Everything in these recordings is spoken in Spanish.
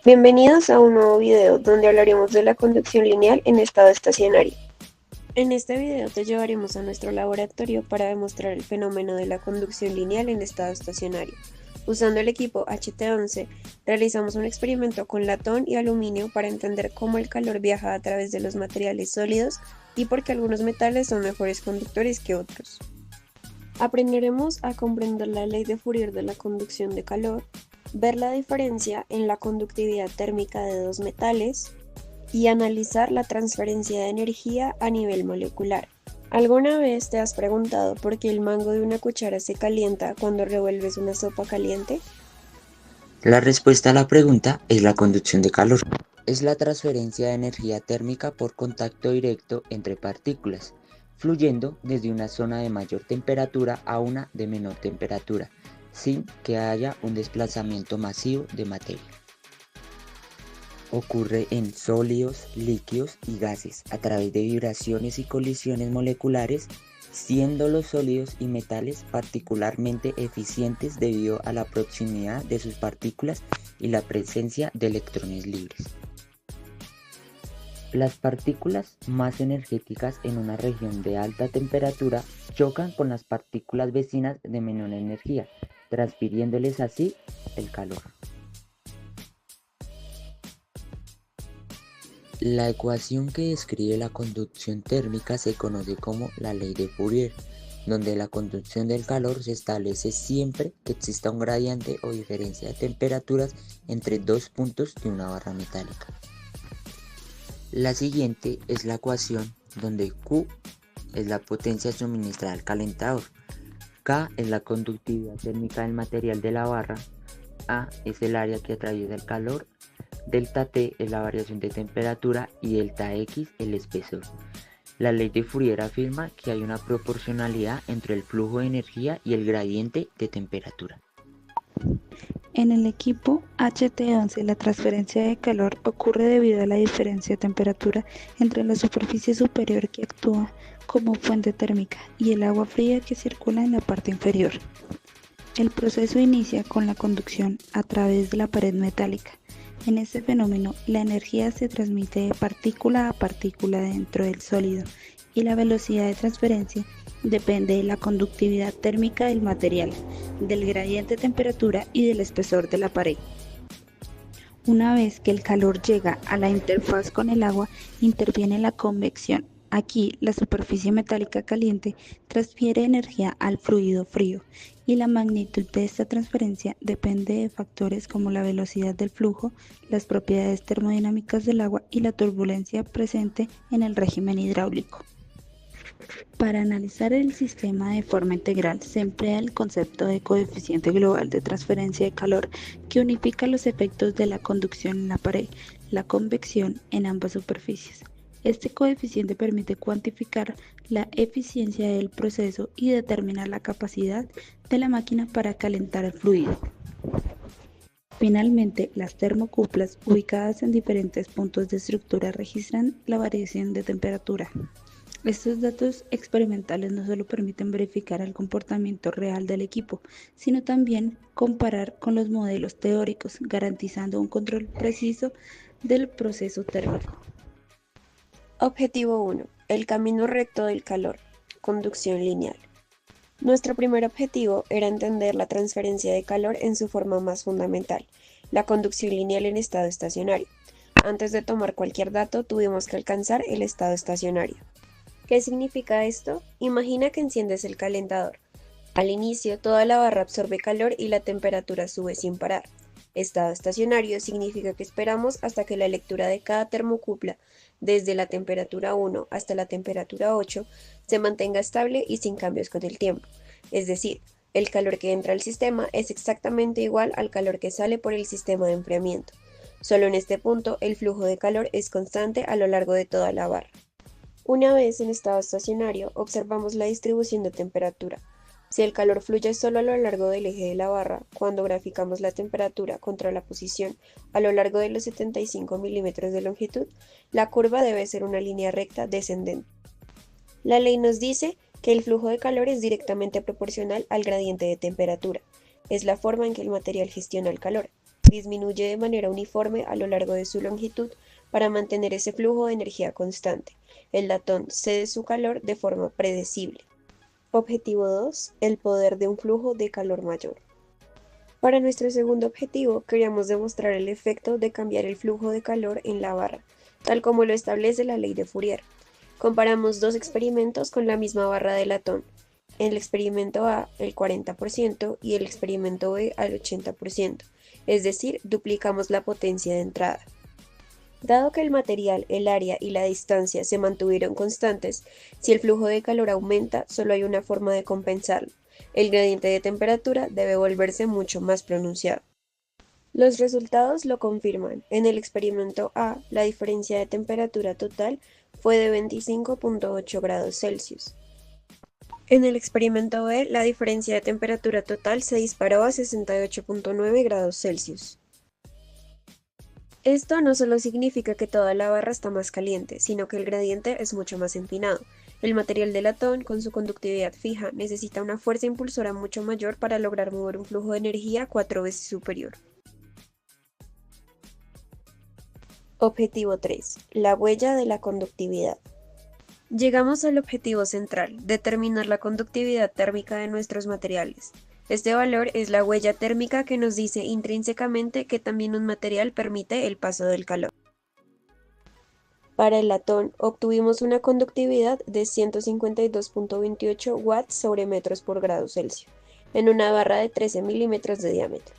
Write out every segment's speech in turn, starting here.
Bienvenidos a un nuevo video donde hablaremos de la conducción lineal en estado estacionario. En este video te llevaremos a nuestro laboratorio para demostrar el fenómeno de la conducción lineal en estado estacionario. Usando el equipo HT11, realizamos un experimento con latón y aluminio para entender cómo el calor viaja a través de los materiales sólidos y por qué algunos metales son mejores conductores que otros. Aprenderemos a comprender la ley de Fourier de la conducción de calor, ver la diferencia en la conductividad térmica de dos metales y analizar la transferencia de energía a nivel molecular. ¿Alguna vez te has preguntado por qué el mango de una cuchara se calienta cuando revuelves una sopa caliente? La respuesta a la pregunta es la conducción de calor. Es la transferencia de energía térmica por contacto directo entre partículas, fluyendo desde una zona de mayor temperatura a una de menor temperatura, sin que haya un desplazamiento masivo de materia. Ocurre en sólidos, líquidos y gases a través de vibraciones y colisiones moleculares, siendo los sólidos y metales particularmente eficientes debido a la proximidad de sus partículas y la presencia de electrones libres. Las partículas más energéticas en una región de alta temperatura chocan con las partículas vecinas de menor energía, transfiriéndoles así el calor. La ecuación que describe la conducción térmica se conoce como la ley de Fourier, donde la conducción del calor se establece siempre que exista un gradiente o diferencia de temperaturas entre dos puntos de una barra metálica. La siguiente es la ecuación donde Q es la potencia suministrada al calentador, K es la conductividad térmica del material de la barra, A es el área que atraviesa el calor, delta T es la variación de temperatura y delta X el espesor. La ley de Fourier afirma que hay una proporcionalidad entre el flujo de energía y el gradiente de temperatura. En el equipo HT11, la transferencia de calor ocurre debido a la diferencia de temperatura entre la superficie superior que actúa como fuente térmica y el agua fría que circula en la parte inferior. El proceso inicia con la conducción a través de la pared metálica. En este fenómeno, la energía se transmite de partícula a partícula dentro del sólido y la velocidad de transferencia depende de la conductividad térmica del material, del gradiente de temperatura y del espesor de la pared. Una vez que el calor llega a la interfaz con el agua, interviene la convección. Aquí, la superficie metálica caliente transfiere energía al fluido frío y la magnitud de esta transferencia depende de factores como la velocidad del flujo, las propiedades termodinámicas del agua y la turbulencia presente en el régimen hidráulico. Para analizar el sistema de forma integral se emplea el concepto de coeficiente global de transferencia de calor que unifica los efectos de la conducción en la pared, la convección en ambas superficies. Este coeficiente permite cuantificar la eficiencia del proceso y determinar la capacidad de la máquina para calentar el fluido. Finalmente, las termocuplas ubicadas en diferentes puntos de estructura registran la variación de temperatura. Estos datos experimentales no solo permiten verificar el comportamiento real del equipo, sino también comparar con los modelos teóricos, garantizando un control preciso del proceso térmico. Objetivo 1. El camino recto del calor. Conducción lineal. Nuestro primer objetivo era entender la transferencia de calor en su forma más fundamental, la conducción lineal en estado estacionario. Antes de tomar cualquier dato, tuvimos que alcanzar el estado estacionario. ¿Qué significa esto? Imagina que enciendes el calentador. Al inicio, toda la barra absorbe calor y la temperatura sube sin parar. Estado estacionario significa que esperamos hasta que la lectura de cada termocupla, desde la temperatura 1 hasta la temperatura 8, se mantenga estable y sin cambios con el tiempo. Es decir, el calor que entra al sistema es exactamente igual al calor que sale por el sistema de enfriamiento. Solo en este punto, el flujo de calor es constante a lo largo de toda la barra. Una vez en estado estacionario, observamos la distribución de temperatura. Si el calor fluye solo a lo largo del eje de la barra, cuando graficamos la temperatura contra la posición a lo largo de los 75 milímetros de longitud, la curva debe ser una línea recta descendente. La ley nos dice que el flujo de calor es directamente proporcional al gradiente de temperatura. Es la forma en que el material gestiona el calor. disminuye de manera uniforme a lo largo de su longitud para mantener ese flujo de energía constante. El latón cede su calor de forma predecible. Objetivo 2. El poder de un flujo de calor mayor. Para nuestro segundo objetivo, queríamos demostrar el efecto de cambiar el flujo de calor en la barra, tal como lo establece la ley de Fourier. Comparamos dos experimentos con la misma barra de latón. En el experimento A, el 40% y el experimento B, al 80%, es decir, duplicamos la potencia de entrada. Dado que el material, el área y la distancia se mantuvieron constantes, si el flujo de calor aumenta, solo hay una forma de compensarlo. El gradiente de temperatura debe volverse mucho más pronunciado. Los resultados lo confirman. En el experimento A, la diferencia de temperatura total fue de 25.8 grados Celsius. En el experimento B, la diferencia de temperatura total se disparó a 68.9 grados Celsius. Esto no solo significa que toda la barra está más caliente, sino que el gradiente es mucho más empinado. El material de latón, con su conductividad fija, necesita una fuerza impulsora mucho mayor para lograr mover un flujo de energía 4 veces superior. Objetivo 3. La huella de la conductividad. Llegamos al objetivo central, determinar la conductividad térmica de nuestros materiales. Este valor es la huella térmica que nos dice intrínsecamente que también un material permite el paso del calor. Para el latón, obtuvimos una conductividad de 152.28 watts sobre metros por grado Celsius, en una barra de 13 milímetros de diámetro,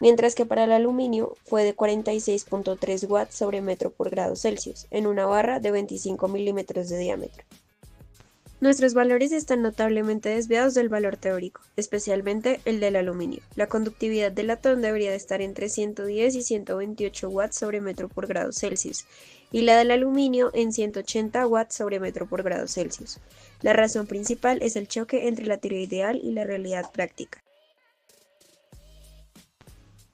mientras que para el aluminio fue de 46.3 watts sobre metro por grado Celsius, en una barra de 25 milímetros de diámetro. Nuestros valores están notablemente desviados del valor teórico, especialmente el del aluminio. La conductividad del latón debería de estar entre 110 y 128 watts sobre metro por grado Celsius, y la del aluminio en 180 watts sobre metro por grado Celsius. La razón principal es el choque entre la teoría ideal y la realidad práctica.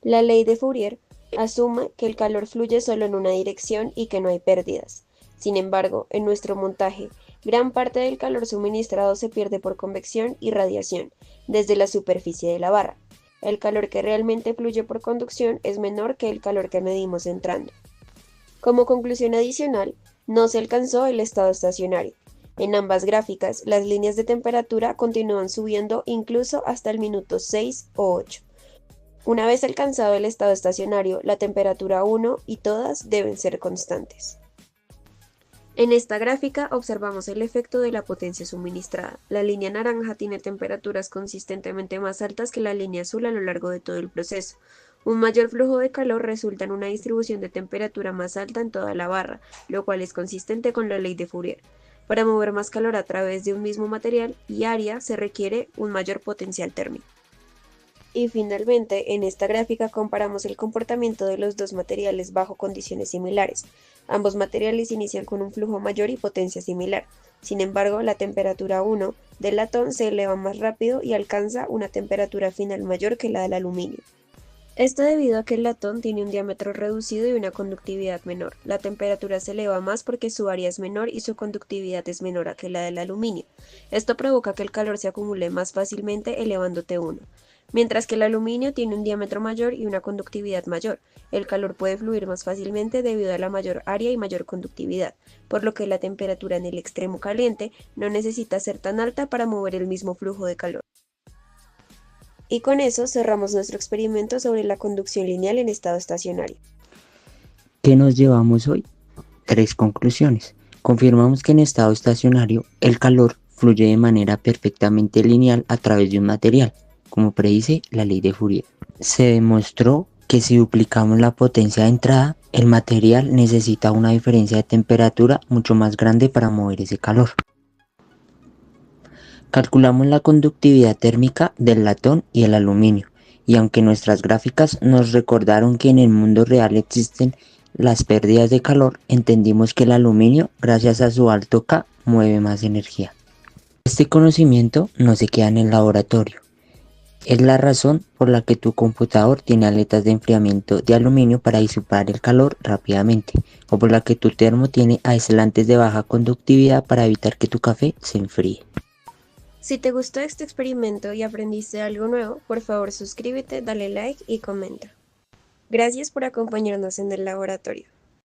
La ley de Fourier asume que el calor fluye solo en una dirección y que no hay pérdidas. Sin embargo, en nuestro montaje, gran parte del calor suministrado se pierde por convección y radiación desde la superficie de la barra. El calor que realmente fluye por conducción es menor que el calor que medimos entrando. Como conclusión adicional, no se alcanzó el estado estacionario. En ambas gráficas, las líneas de temperatura continúan subiendo incluso hasta el minuto 6 o 8. Una vez alcanzado el estado estacionario, la temperatura 1 y todas deben ser constantes. En esta gráfica observamos el efecto de la potencia suministrada. La línea naranja tiene temperaturas consistentemente más altas que la línea azul a lo largo de todo el proceso. Un mayor flujo de calor resulta en una distribución de temperatura más alta en toda la barra, lo cual es consistente con la ley de Fourier. Para mover más calor a través de un mismo material y área se requiere un mayor potencial térmico. Y finalmente, en esta gráfica comparamos el comportamiento de los dos materiales bajo condiciones similares. Ambos materiales inician con un flujo mayor y potencia similar. Sin embargo, la temperatura 1 del latón se eleva más rápido y alcanza una temperatura final mayor que la del aluminio. Esto debido a que el latón tiene un diámetro reducido y una conductividad menor. La temperatura se eleva más porque su área es menor y su conductividad es menor a que la del aluminio. Esto provoca que el calor se acumule más fácilmente elevando T1. Mientras que el aluminio tiene un diámetro mayor y una conductividad mayor, el calor puede fluir más fácilmente debido a la mayor área y mayor conductividad, por lo que la temperatura en el extremo caliente no necesita ser tan alta para mover el mismo flujo de calor. Y con eso cerramos nuestro experimento sobre la conducción lineal en estado estacionario. ¿Qué nos llevamos hoy? 3 conclusiones. Confirmamos que en estado estacionario el calor fluye de manera perfectamente lineal a través de un material, como predice la ley de Fourier. Se demostró que si duplicamos la potencia de entrada, el material necesita una diferencia de temperatura mucho más grande para mover ese calor. Calculamos la conductividad térmica del latón y el aluminio, y aunque nuestras gráficas nos recordaron que en el mundo real existen las pérdidas de calor, entendimos que el aluminio, gracias a su alto K, mueve más energía. Este conocimiento no se queda en el laboratorio. Es la razón por la que tu computador tiene aletas de enfriamiento de aluminio para disipar el calor rápidamente, o por la que tu termo tiene aislantes de baja conductividad para evitar que tu café se enfríe. Si te gustó este experimento y aprendiste algo nuevo, por favor suscríbete, dale like y comenta. Gracias por acompañarnos en el laboratorio.